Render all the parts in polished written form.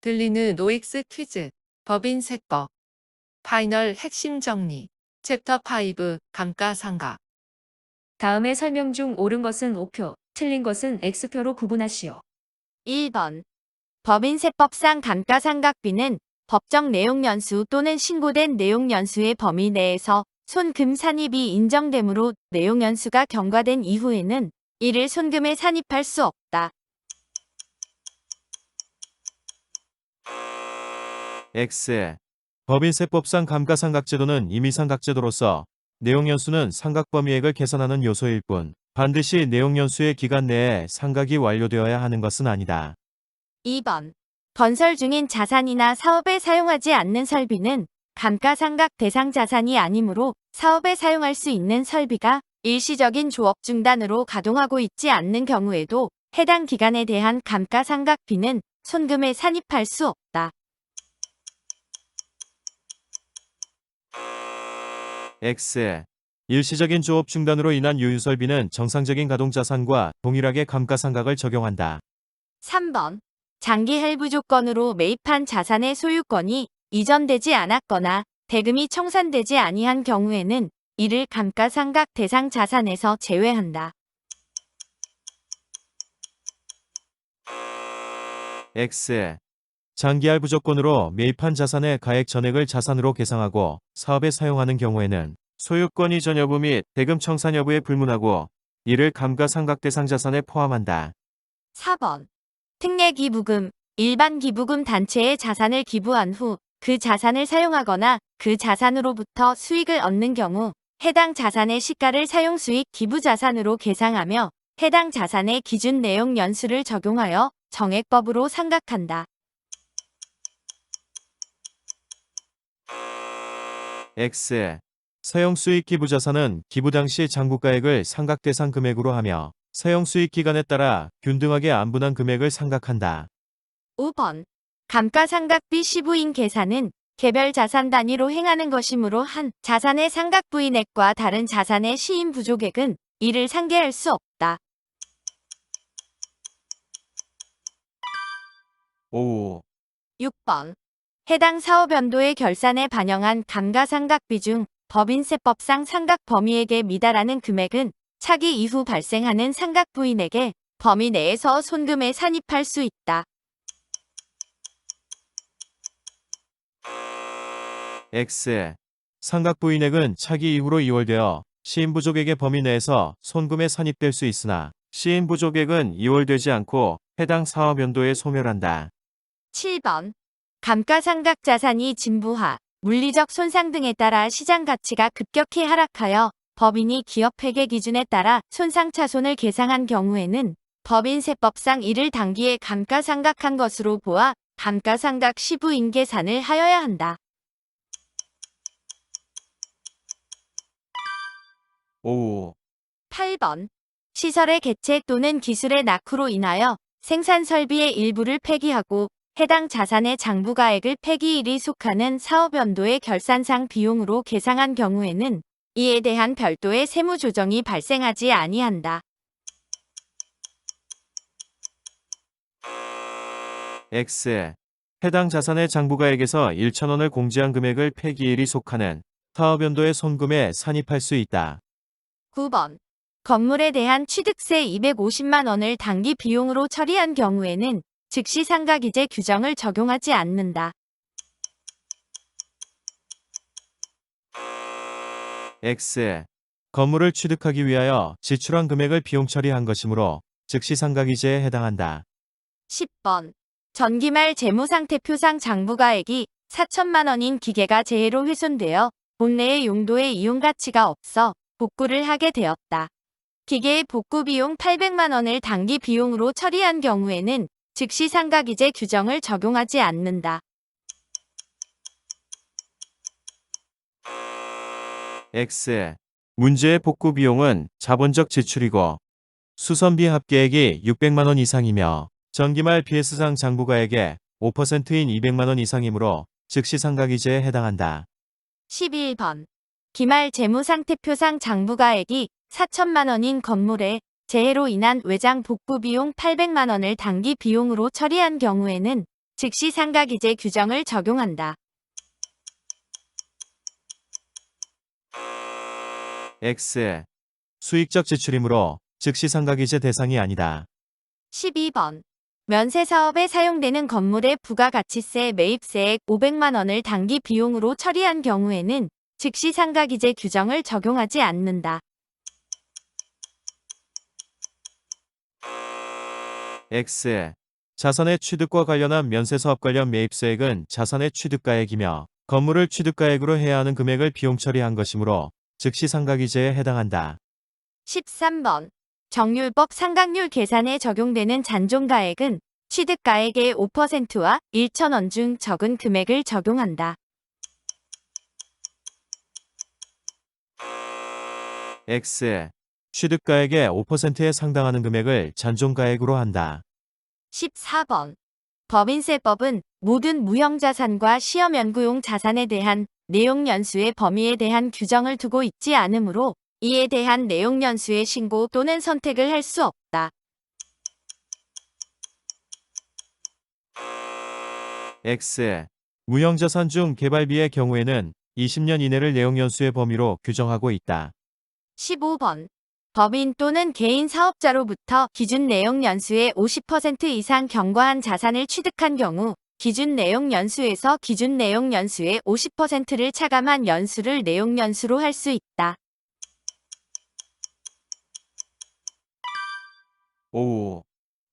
들리는 OX 퀴즈, 법인 세법, 파이널 핵심 정리, 챕터 5, 감가상각. 다음의 설명 중 옳은 것은 O표, 틀린 것은 X표로 구분하시오. 1번. 법인세법상 감가상각비는 법정 내용연수 또는 신고된 내용연수의 범위 내에서 손금 산입이 인정되므로 내용연수가 경과된 이후에는 이를 손금에 산입할 수 없다. X. 법인세법상 감가상각제도는 임의상각제도로서 내용연수는 상각범위액을 계산하는 요소일 뿐 반드시 내용연수의 기간 내에 상각이 완료되어야 하는 것은 아니다. 2번. 건설 중인 자산이나 사업에 사용하지 않는 설비는 감가상각 대상 자산이 아니므로 사업에 사용할 수 있는 설비가 일시적인 조업 중단으로 가동하고 있지 않는 경우에도 해당 기간에 대한 감가상각비는 손금에 산입할 수 없다. X. 일시적인 조업 중단으로 인한 유유설비는 정상적인 가동자산과 동일하게 감가상각을 적용한다. 3번. 장기 할부 조건으로 매입한 자산의 소유권이 이전되지 않았거나 대금이 청산되지 아니한 경우에는 이를 감가상각 대상 자산에서 제외한다. X. 장기할부 조건으로 매입한 자산의 가액 전액을 자산으로 계상하고 사업에 사용하는 경우에는 소유권 이전 여부 및 대금 청산 여부에 불문하고 이를 감가상각 대상 자산에 포함한다. 4번. 특례기부금, 일반 기부금 단체에 자산을 기부한 후 그 자산을 사용하거나 그 자산으로부터 수익을 얻는 경우 해당 자산의 시가를 사용수익 기부자산으로 계상하며 해당 자산의 기준 내용 연수를 적용하여 정액법으로 상각한다. X. 사용수익 기부자산은 기부 당시 장부가액을 상각 대상 금액으로 하며 사용수익 기간에 따라 균등하게 안분한 금액을 상각한다. 5번. 감가상각비 시부인 계산은 개별 자산 단위로 행하는 것이므로 한 자산의 상각부인액과 다른 자산의 시인 부족액은 이를 상계할 수 없다. 5. 6번. 해당 사업연도의 결산에 반영한 감가상각비 중 법인세법상 상각 범위액에 미달하는 금액은 차기 이후 발생하는 상각부인액의 범위 내에서 손금에 산입할 수 있다. X. 상각부인액은 차기 이후로 이월되어 시인부족액의 범위 내에서 손금에 산입될 수 있으나 시인부족액은 이월되지 않고 해당 사업연도에 소멸한다. 7번. 감가상각 자산이 진부하, 물리적 손상 등에 따라 시장 가치가 급격히 하락하여 법인이 기업 회계 기준에 따라 손상차손을 계상한 경우에는 법인세법상 이를 당기에 감가상각한 것으로 보아 감가상각 시부인 계산을 하여야 한다. 5. 8번. 시설의 개체 또는 기술의 낙후로 인하여 생산 설비의 일부를 폐기하고 해당 자산의 장부가액을 폐기일이 속하는 사업연도의 결산상 비용으로 계상한 경우에는 이에 대한 별도의 세무 조정이 발생하지 아니한다. X. 해당 자산의 장부가액에서 1,000원을 공제한 금액을 폐기일이 속하는 사업연도의 손금에 산입할 수 있다. 9번. 건물에 대한 취득세 250만 원을 당기 비용으로 처리한 경우에는 즉시 상각이제 규정을 적용하지 않는다. X. 건물을 취득하기 위하여 지출한 금액을 비용 처리한 것이므로 즉시 상각이제에 해당한다. 10번. 전기말 재무상태표상 장부가액이 4천만 원인 기계가 재해로 훼손되어 본래의 용도에 이용 가치가 없어 복구를 하게 되었다. 기계의 복구 비용 800만 원을 당기 비용으로 처리한 경우에는 즉시 상각이제 규정을 적용하지 않는다. X. 문제의 복구 비용은 자본적 지출이고 수선비 합계액이 600만 원 이상이며 전기말 BS상 장부가액의 5%인 200만 원 이상이므로 즉시 상각이제에 해당한다. 11번. 기말 재무상태표상 장부가액이 4천만 원인 건물에 재해로 인한 외장 복구 비용 800만 원을 당기 비용으로 처리한 경우에는 즉시 상가기재 규정을 적용한다. X. 수익적 지출이므로 즉시 상가기재 대상이 아니다. 12번. 면세 사업에 사용되는 건물의 부가가치세 매입세액 500만 원을 당기 비용으로 처리한 경우에는 즉시 상가기재 규정을 적용하지 않는다. X. 자산의 취득과 관련한 면세사업 관련 매입세액은 자산의 취득가액이며 건물을 취득가액으로 해야 하는 금액을 비용 처리한 것이므로 즉시 상가기재에 해당한다. 13번. 정률법 상각률 계산에 적용되는 잔존가액은 취득가액의 5%와 1,000원 중 적은 금액을 적용한다. X. 취득가액의 5%에 상당하는 금액을 잔존가액으로 한다. 14번. 법인세법은 모든 무형자산과 시험연구용 자산에 대한 내용연수의 범위에 대한 규정을 두고 있지 않으므로 이에 대한 내용연수의 신고 또는 선택을 할 수 없다. X. 무형자산 중 개발비의 경우에는 20년 이내를 내용연수의 범위로 규정하고 있다. 15번. 법인 또는 개인 사업자로부터 기준 내용연수의 50% 이상 경과한 자산을 취득한 경우 기준 내용연수에서 기준 내용연수의 50%를 차감한 연수를 내용연수로 할 수 있다. 5.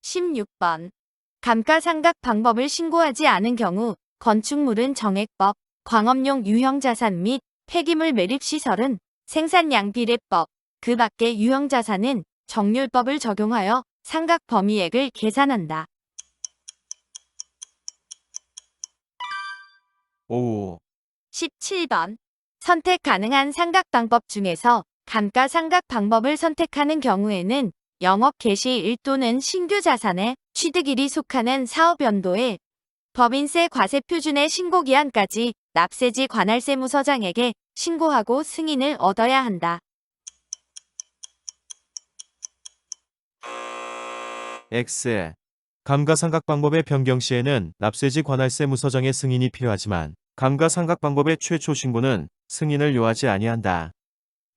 16번. 감가상각 방법을 신고하지 않은 경우 건축물은 정액법, 광업용 유형자산 및 폐기물 매립시설은 생산량비례법, 그 밖의 유형자산은 정률법을 적용하여 상각 범위액을 계산한다. 5. 17번. 선택 가능한 상각 방법 중에서 감가상각 방법을 선택하는 경우에는 영업 개시일 또는 신규 자산의 취득일이 속하는 사업연도에 법인세 과세표준의 신고기한까지 납세지 관할세무서장에게 신고하고 승인을 얻어야 한다. X. 감가상각 방법의 변경 시에는 납세지 관할세무서장의 승인이 필요하지만 감가상각 방법의 최초 신고는 승인을 요하지 아니한다.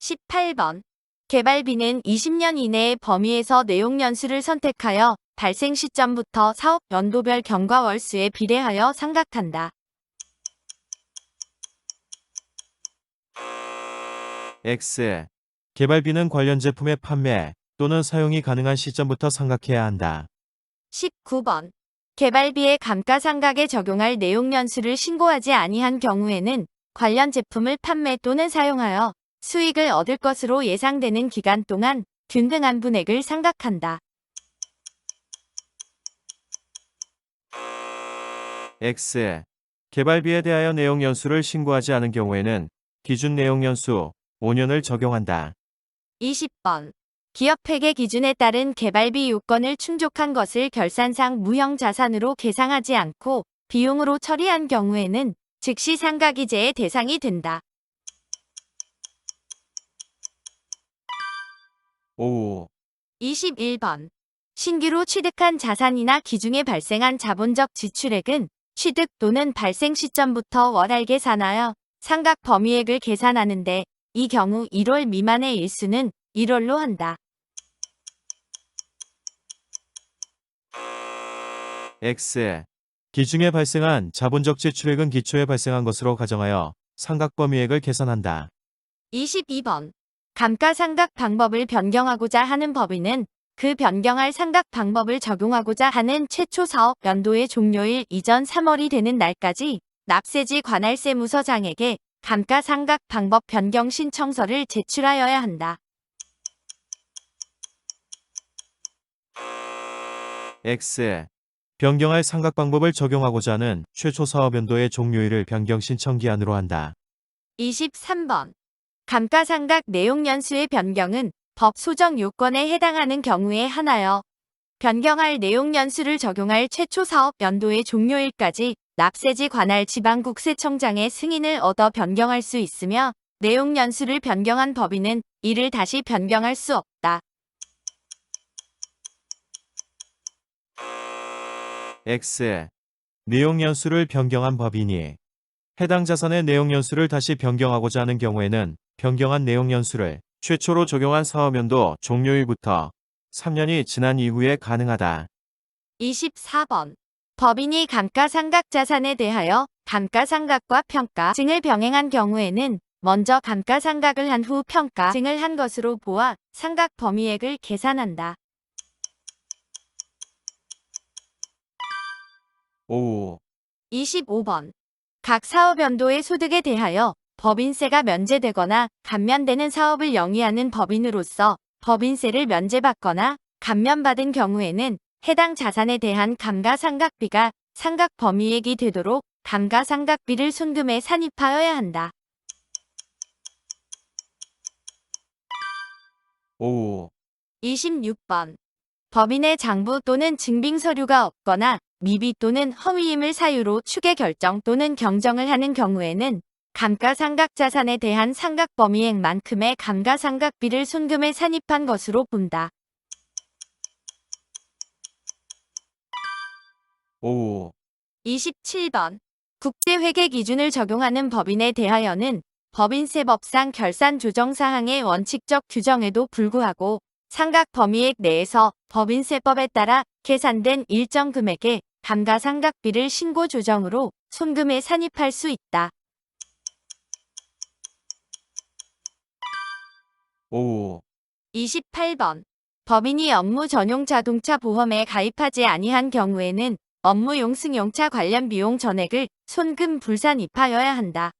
18번. 개발비는 20년 이내의 범위에서 내용연수를 선택하여 발생 시점부터 사업 연도별 경과 월수에 비례하여 상각한다. X. 개발비는 관련 제품의 판매 또는 사용이 가능한 시점부터 상각해야 한다. 19번. 개발비의 감가상각에 적용할 내용연수를 신고하지 아니한 경우에는 관련 제품을 판매 또는 사용하여 수익을 얻을 것으로 예상되는 기간 동안 균등한 분액을 상각한다. X. 개발비에 대하여 내용연수를 신고하지 않은 경우에는 기준 내용연수 5년을 적용한다. 20번. 기업회계 기준에 따른 개발비 요건을 충족한 것을 결산상 무형자산으로 계상하지 않고 비용으로 처리한 경우에는 즉시 상가기재의 대상이 된다. 5. 21번. 신규로 취득한 자산이나 기중에 발생한 자본적 지출액은 취득 또는 발생 시점부터 월할 계산하여 상각 범위액을 계산하는데 이 경우 1월 미만의 일수는 1월로 한다. X. 기중에 발생한 자본적 지출액은 기초에 발생한 것으로 가정하여 상각 범위액을 계산한다. 22번. 감가상각 방법을 변경하고자 하는 법인은 그 변경할 상각 방법을 적용하고자 하는 최초 사업 연도의 종료일 이전 3월이 되는 날까지 납세지 관할세무서장에게 감가상각 방법 변경 신청서를 제출하여야 한다. X. 변경할 상각 방법을 적용하고자 하는 최초 사업연도의 종료일을 변경 신청 기한으로 한다. 23번. 감가상각 내용연수의 변경은 법 소정 요건에 해당하는 경우에 하나여 변경할 내용연수를 적용할 최초 사업 연도의 종료일까지 납세지 관할 지방국세청장의 승인을 얻어 변경할 수 있으며 내용연수를 변경한 법인은 이를 다시 변경할 수 없다. X. 내용연수를 변경한 법이니 해당 자산의 내용연수를 다시 변경하고자 하는 경우에는 변경한 내용연수를 최초로 적용한 사업연도 종료일부터 3년이 지난 이후에 가능하다. 24번. 법인이 감가상각자산에 대하여 감가상각과 평가증을 병행한 경우에는 먼저 감가상각을 한 후 평가증을 한 것으로 보아 상각 범위액을 계산한다. 25번. 각 사업연도의 소득에 대하여 법인세가 면제되거나 감면되는 사업을 영위하는 법인으로서 법인세를 면제받거나 감면받은 경우에는 해당 자산에 대한 감가상각비가 상각 범위액이 되도록 감가상각비를 손금에 산입하여야 한다. 26번. 법인의 장부 또는 증빙 서류가 없거나 미비 또는 허위임을 사유로 추계 결정 또는 경정을 하는 경우에는 감가상각 자산에 대한 상각 범위액만큼의 감가상각비를 손금에 산입한 것으로 본다. 27번. 국제회계 기준을 적용하는 법인에 대하여는 법인세법상 결산 조정 사항의 원칙적 규정에도 불구하고 상각 범위액 내에서 법인세법에 따라 계산된 일정 금액의 감가상각비를 신고 조정으로 손금에 산입할 수 있다. 28번. 법인이 업무 전용 자동차 보험에 가입하지 아니한 경우에는 업무용 승용차 관련 비용 전액을 손금 불산입하여야 한다.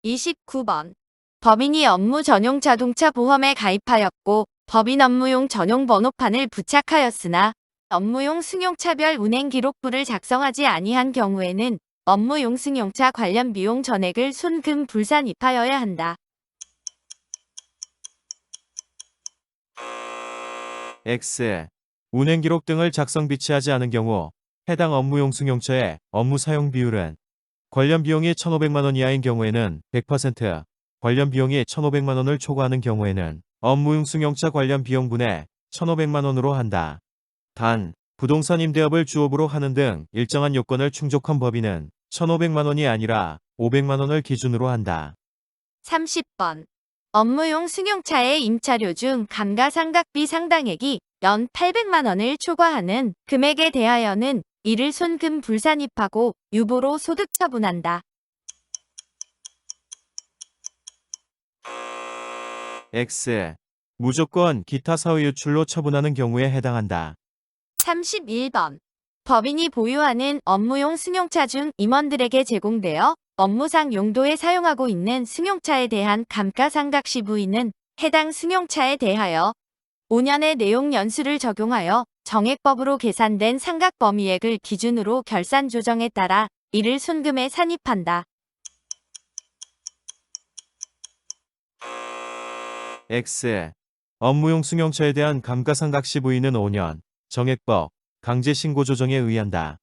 29번. 법인이 업무 전용 자동차 보험에 가입하였고 법인 업무용 전용 번호판을 부착하였으나 업무용 승용차별 운행 기록부를 작성하지 아니한 경우에는 업무용 승용차 관련 비용 전액을 손금 불산입하여야 한다. X. 운행 기록 등을 작성 비치하지 않은 경우 해당 업무용 승용차의 업무 사용 비율은 관련 비용이 1,500만 원 이하인 경우에는 100%, 관련 비용이 1,500만 원을 초과하는 경우에는 업무용 승용차 관련 비용분의 1,500만 원으로 한다. 단, 부동산 임대업을 주업으로 하는 등 일정한 요건을 충족한 법인은 1,500만 원이 아니라 500만 원을 기준으로 한다. 30번. 업무용 승용차의 임차료 중 감가상각비 상당액이 연 800만 원을 초과하는 금액에 대하여는 이를 손금 불산입하고 유보로 소득 처분한다. X. 무조건 기타 사후 유출로 처분하는 경우에 해당한다. 31번. 법인이 보유하는 업무용 승용차 중 임원들에게 제공되어 업무상 용도에 사용하고 있는 승용차에 대한 감가상각 시 부인은 해당 승용차에 대하여 5년의 내용 연수를 적용하여 정액법으로 계산된 상각 범위액을 기준으로 결산 조정에 따라 이를 손금에 산입한다. X. 업무용 승용차에 대한 감가상각 시 부인은 5년 정액법 강제신고 조정에 의한다.